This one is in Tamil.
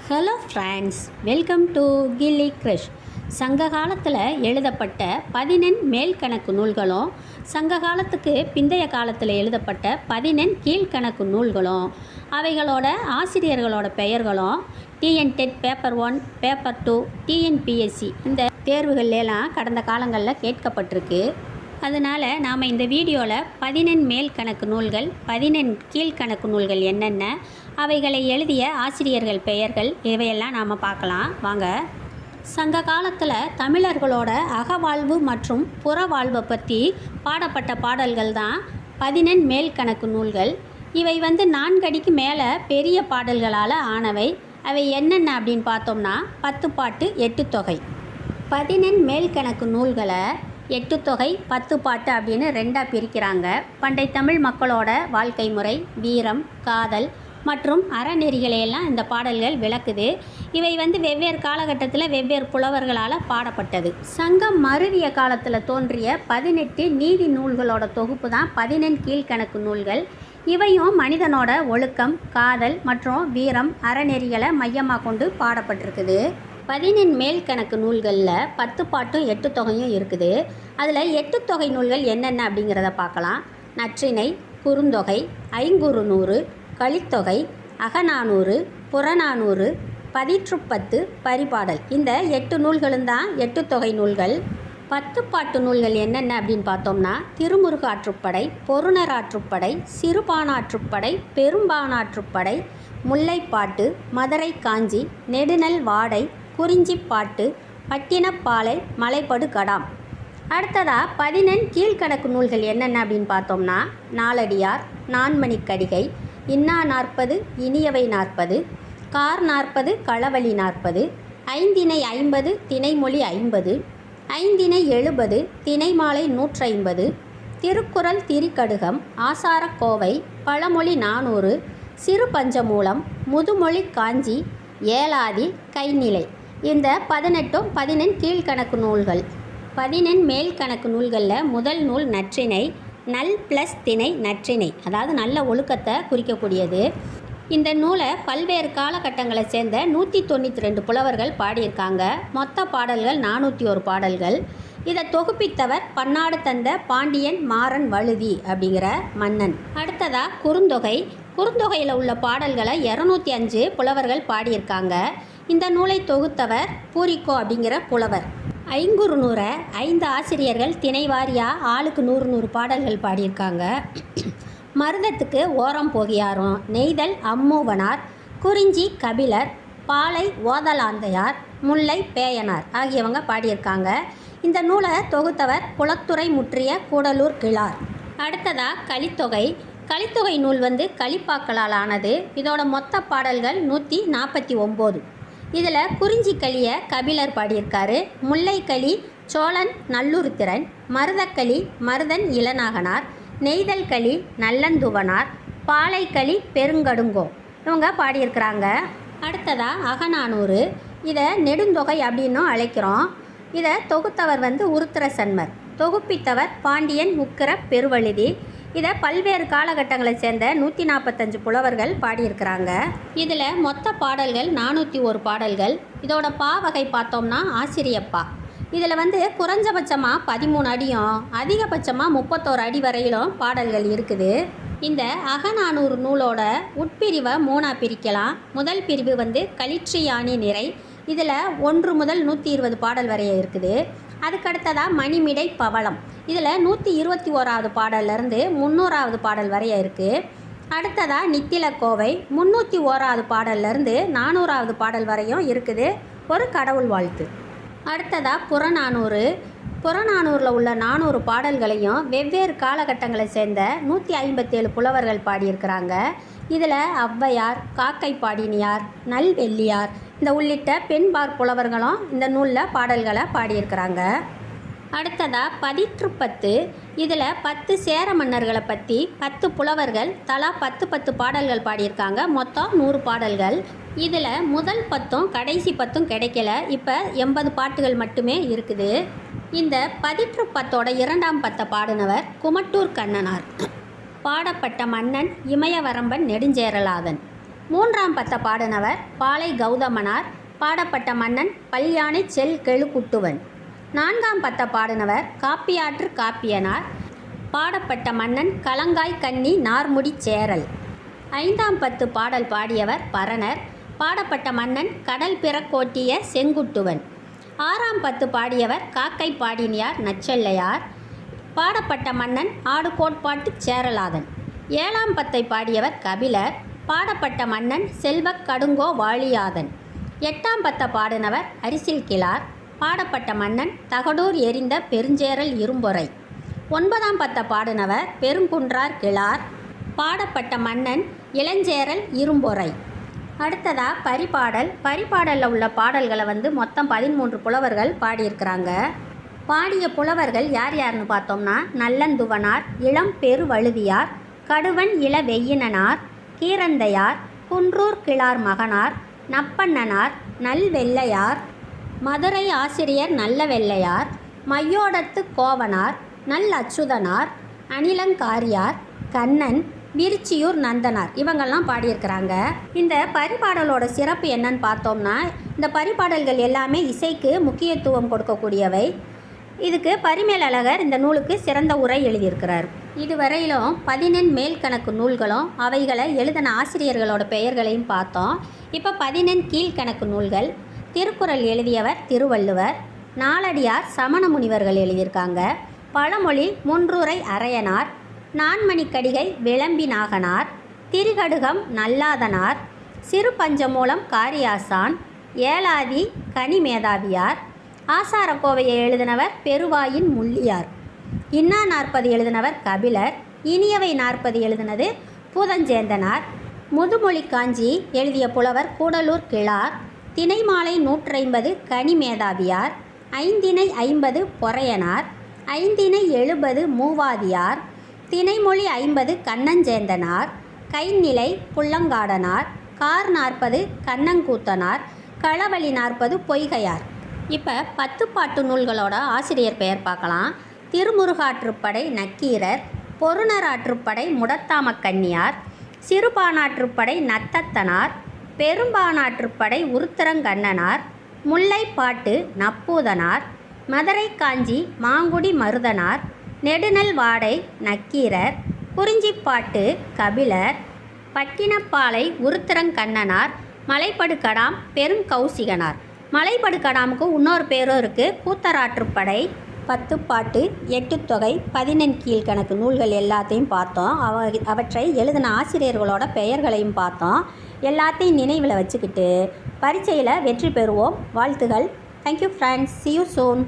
ஹலோ ஃப்ரெண்ட்ஸ், வெல்கம் டு கில்லி கிரிஷ். சங்க காலத்தில் எழுதப்பட்ட 14 மேல்கணக்கு நூல்களும், சங்க காலத்துக்கு பிந்தைய காலத்தில் எழுதப்பட்ட 14 கீழ்கணக்கு நூல்களும், அவைகளோட ஆசிரியர்களோட பெயர்களும் TN dead paper 1, paper 2, TNPSC இந்த தேர்வுகள்லாம் கடந்த காலங்களில் கேட்கப்பட்டிருக்கு. அதனால் நாம் இந்த வீடியோவில் 14 மேல்கணக்கு நூல்கள், 14 கீழ்கணக்கு நூல்கள் என்னென்ன, அவைகளை எழுதிய ஆசிரியர்கள் பெயர்கள், இவையெல்லாம் நாம் பார்க்கலாம் வாங்க. சங்க காலத்தில் தமிழர்களோட அகவாழ்வு மற்றும் புறவாழ்வை பற்றி பாடப்பட்ட பாடல்கள் தான் 14 மேல்கணக்கு நூல்கள். இவை 4 அடிக்கு மேலே பெரிய பாடல்களால் ஆனவை. அவை என்னென்ன அப்படின்னு பார்த்தோம்னா 10 பாட்டு 8 தொகை. 14 மேல்கணக்கு நூல்களை 8 தொகை 10 பாட்டு அப்படின்னு 2ஆக பிரிக்கிறாங்க. பண்டை தமிழ் மக்களோட வாழ்க்கை முறை, வீரம், காதல் மற்றும் அறநெறிகளையெல்லாம் இந்த பாடல்கள் விளக்குது. இவை வெவ்வேறு காலகட்டத்தில் வெவ்வேறு புலவர்களால் பாடப்பட்டது. சங்கம் மருவிய காலத்தில் தோன்றிய 18 நீதி நூல்களோட தொகுப்பு தான் 14 கீழ்கணக்கு நூல்கள். இவையும் மனிதனோட ஒழுக்கம், காதல் மற்றும் வீரம், அறநெறிகளை மையமாக கொண்டு பாடப்பட்டிருக்குது. 14 மேல்கணக்கு நூல்களில் 10 பாட்டும் 8 தொகையும் இருக்குது. அதில் 8 தொகை நூல்கள் என்னென்ன அப்படிங்கிறத பார்க்கலாம். நற்றிணை, குறுந்தொகை, ஐங்குறுநூறு, கலித்தொகை, அகநானூறு, புறநானூறு, பதிற்றுப்பத்து, பரிபாடல், இந்த 8 நூல்களும் தான் 8 தொகை நூல்கள். 10 பாட்டு நூல்கள் என்னென்ன அப்படின்னு பார்த்தோம்னா திருமுருகாற்றுப்படை, பொருணராற்றுப்படை, சிறுபானாற்றுப்படை, பெரும்பானாற்றுப்படை, முல்லைப்பாட்டு, மதுரை காஞ்சி, நெடுநல் வாடை, குறிஞ்சிப்பாட்டு, பட்டினப்பாலை, மலைப்படு கடாம். அடுத்ததாக 14 கீழ்கணக்கு நூல்கள் என்னென்ன அப்படின்னு பார்த்தோம்னா நாலடியார், நான்மணிக்கடிகை, இன்னா 40, இனியவை 40, கார் 40, களவழி 40, ஐந்திணை 50, திணைமொழி 50, ஐந்திணை 70, திணைமாலை 150, திருக்குறள் திரிகடுகம், ஆசாரக்கோவை, பழமொழி 400, சிறு பஞ்சமூலம், முதுமொழி காஞ்சி, ஏலாதி, கைநிலை, இந்த 18ம் 14 கீழ்கணக்கு நூல்கள். 14 மேல்கணக்கு நூல்களில் முதல் நூல் நற்றிணை. நல் ப்ளஸ் திணை நற்றிணை, அதாவது நல்ல ஒழுக்கத்தை குறிக்கக்கூடியது. இந்த நூலை பல்வேறு காலகட்டங்களை சேர்ந்த 192 புலவர்கள் பாடியிருக்காங்க. மொத்த பாடல்கள் 401 பாடல்கள். இதை தொகுப்பித்தவர் பன்னாடு தந்த பாண்டியன் மாறன் வழுதி அப்படிங்கிற மன்னன். அடுத்ததாக குறுந்தொகை. குறுந்தொகையில் உள்ள பாடல்களை 205 புலவர்கள் பாடியிருக்காங்க. இந்த நூலை தொகுத்தவர் பூரிக்கோ அப்படிங்கிற புலவர். ஐங்குறுநூறை 5 ஆசிரியர்கள் திணைவாரியாக ஆளுக்கு 100 பாடல்கள் பாடியிருக்காங்க. மருதத்துக்கு ஓரம் போகியாரும், நெய்தல் அம்மூவனார், குறிஞ்சி கபிலர், பாலை ஓதலாந்தையார், முல்லை பேயனார் ஆகியவங்க பாடியிருக்காங்க. இந்த நூலை தொகுத்தவர் குளத்துறை முற்றிய கூடலூர் கிழார். அடுத்ததாக கலித்தொகை. கலித்தொகை நூல் கலிப்பாக்களால் ஆனது. இதோட மொத்த பாடல்கள் 149. இதில் குறிஞ்சிக்களியை கபிலர் பாடியிருக்காரு. முல்லைக்களி சோழன் நல்லுருத்திரன், மருதக்களி மருதன் இளநாகனார், நெய்தல் களி நல்லந்துவனார், பாலைக்களி பெருங்கடுங்கோ இவங்க பாடியிருக்கிறாங்க. அடுத்ததாக அகநானூறு. இதை நெடுந்தொகை அப்படின்னும் அழைக்கிறோம். இதை தொகுத்தவர் உருத்திர சன்மர். தொகுப்பித்தவர் பாண்டியன் உக்கிர பெருவழுதி. இதை பல்வேறு காலகட்டங்களை சேர்ந்த 145 புலவர்கள் பாடியிருக்கிறாங்க. இதில் மொத்த பாடல்கள் 401 பாடல்கள். இதோட பா வகை பார்த்தோம்னா ஆசிரியப்பா. இதில் குறைஞ்சபட்சமாக 13 அடியும் அதிகபட்சமாக 31 அடி வரையிலும் பாடல்கள் இருக்குது. இந்த அகநானூறு நூலோட உட்பிரிவை 3ஆக பிரிக்கலாம். முதல் பிரிவு களிற்றியானி நிறை. இதில் 1 முதல் 120 பாடல் வரைய இருக்குது. அதுக்கடுத்ததாக மணிமிடை பவளம். இதில் 121வது பாடல்லேருந்து 300வது பாடல் வரைய இருக்குது. அடுத்ததாக நித்திலக்கோவை 301வது பாடல்லேருந்து 400வது பாடல் வரையும் இருக்குது. ஒரு கடவுள் வாழ்த்து. அடுத்ததாக புறநானூறு. புறநானூரில் உள்ள 400 பாடல்களையும் வெவ்வேறு காலகட்டங்களை சேர்ந்த 157 புலவர்கள் பாடியிருக்கிறாங்க. இதில் ஔவையார், காக்கை பாடினியார், நல்வெள்ளியார் இந்த உள்ளிட்ட பெண்பார் புலவர்களும் இந்த நூலில் பாடல்களை பாடியிருக்கிறாங்க. அடுத்ததாக பதிற்றுப்பத்து. இதில் 10 சேர மன்னர்களை பற்றி 10 புலவர்கள் தலா 10 பாடல்கள் பாடியிருக்காங்க. மொத்தம் 100 பாடல்கள். இதில் முதல் 10ம் கடைசி 10ம் கிடைக்கல. இப்போ 80 பாட்டுகள் மட்டுமே இருக்குது. இந்த பதிற்றுப்பத்தோட 2ஆம் பத்தை பாடினவர் குமட்டூர் கண்ணனார். பாடப்பட்ட மன்னன் இமயவரம்பன் நெடுஞ்சேரலாதன். மூன்றாம் பத்த பாடினவர் பாலை கௌதமனார். பாடப்பட்ட மன்னன் பல்யானை செல் கெழுக்குட்டுவன். நான்காம் பத்த பாடினவர் காப்பியாற்று காப்பியனார். பாடப்பட்ட மன்னன் கலங்காய் கன்னி நார்முடி சேரல். ஐந்தாம் பத்து பாடல் பாடியவர் பரணர். பாடப்பட்ட மன்னன் கடல் பிறக்கோட்டிய செங்குட்டுவன். ஆறாம் பத்து பாடியவர் காக்கை பாடினியார் நச்செல்லையார். பாடப்பட்ட மன்னன் ஆடு கோட்பாட்டு சேரலாதன். ஏழாம் பத்தை பாடியவர் கபிலர். பாடப்பட்ட மன்னன் செல்வக் கடுங்கோ வாழியாதன். எட்டாம் பத்த பாடினவர் அரிசில் கிழார். பாடப்பட்ட மன்னன் தகடூர் எரிந்த பெருஞ்சேரல் இரும்பொறை. ஒன்பதாம் பத்த பாடினவர் பெருங்குன்றார் கிழார். பாடப்பட்ட மன்னன் இளஞ்சேரல் இரும்பொறை. அடுத்ததா பரிபாடல். பரிபாடலில் உள்ள பாடல்களை மொத்தம் 13 புலவர்கள் பாடியிருக்கிறாங்க. பாடிய புலவர்கள் யார் யாருன்னு பார்த்தோம்னா நல்லந்துவனார், இளம் பெருவழுதியார், கடுவன் இள வெய்யினனார், கீரந்தையார், குன்றூர் கிழார் மகனார், நப்பண்ணனார், நல்வெள்ளையார், மதுரை ஆசிரியர் நல்ல வெள்ளையார், மையோடத்து கோவனார், நல் அச்சுதனார், அணிலங்காரியார், கண்ணன், விருச்சியூர் நந்தனார் இவங்கெல்லாம் பாடியிருக்கிறாங்க. இந்த பரிபாடலோட சிறப்பு என்னன்னு பார்த்தோம்னா இந்த பரிபாடல்கள் எல்லாமே இசைக்கு முக்கியத்துவம் கொடுக்கக்கூடியவை. இதுக்கு பரிமேலழகர் இந்த நூலுக்கு சிறந்த உரை எழுதியிருக்கிறார். இதுவரையிலும் 14 மேல்கணக்கு நூல்களும் அவைகளை எழுதின ஆசிரியர்களோட பெயர்களையும் பார்த்தோம். இப்போ 14 கீழ்கணக்கு நூல்கள். திருக்குறள் எழுதியவர் திருவள்ளுவர். நாலடியார் சமண முனிவர்கள் எழுதியிருக்காங்க. பழமொழி முன்றுரை அரையனார். நான்மணிக்கடிகை விளம்பி நாகனார். திரிகடுகம் நல்லாதனார். சிறு பஞ்சமூலம் காரியாசான். ஏலாதி கனிமேதாவியார். ஆசாரக்கோவையை எழுதினவர் பெருவாயின் முள்ளியார். இன்னா 40 எழுதினவர் கபிலர். இனியவை 40 எழுதினது பூதஞ்சேந்தனார். முதுமொழி காஞ்சி எழுதிய புலவர் கூடலூர் கிழார். திணைமாலை 150 கனிமேதாவியார். ஐந்திணை 50 பொறையனார். ஐந்திணை 70 மூவாதியார். திணைமொழி 50 கண்ணஞ்சேந்தனார். கைநிலை புள்ளங்காடனார். கார் 40 கண்ணங்கூத்தனார். களவழி 40 பொய்கையார். இப்போ 10 பாட்டு நூல்களோட ஆசிரியர் பெயர் பார்க்கலாம். திருமுருகாற்றுப்படை நக்கீரர். பொருணராற்றுப்படை முடத்தாமக்கன்னியார். சிறுபானாற்றுப்படை நத்தத்தனார். பெரும்பானாற்றுப்படை உருத்திரங்கண்ணனார். முல்லைப்பாட்டு நப்பூதனார். மதுரை காஞ்சி மாங்குடி மருதனார். நெடுநல் வாடை நக்கீரர். குறிஞ்சிப்பாட்டு கபிலர். பட்டினப்பாலை உருத்திரங்கண்ணனார். மலைப்படுகடாம் பெருங்கௌசிகனார். மலைப்படுகடாமுக்கு இன்னொரு பேரும் இருக்குது, கூத்தராற்றுப்படை. 10 பாட்டு 8 தொகை 14 கீழ்கணக்கு நூல்கள் எல்லாத்தையும் பார்த்தோம். அவற்றை எழுதின ஆசிரியர்களோட பெயர்களையும் பார்த்தோம். எல்லாத்தையும் நினைவில் வச்சுக்கிட்டு பரீட்சையில் வெற்றி பெறுவோம். வாழ்த்துகள். Thank you friends. see you soon.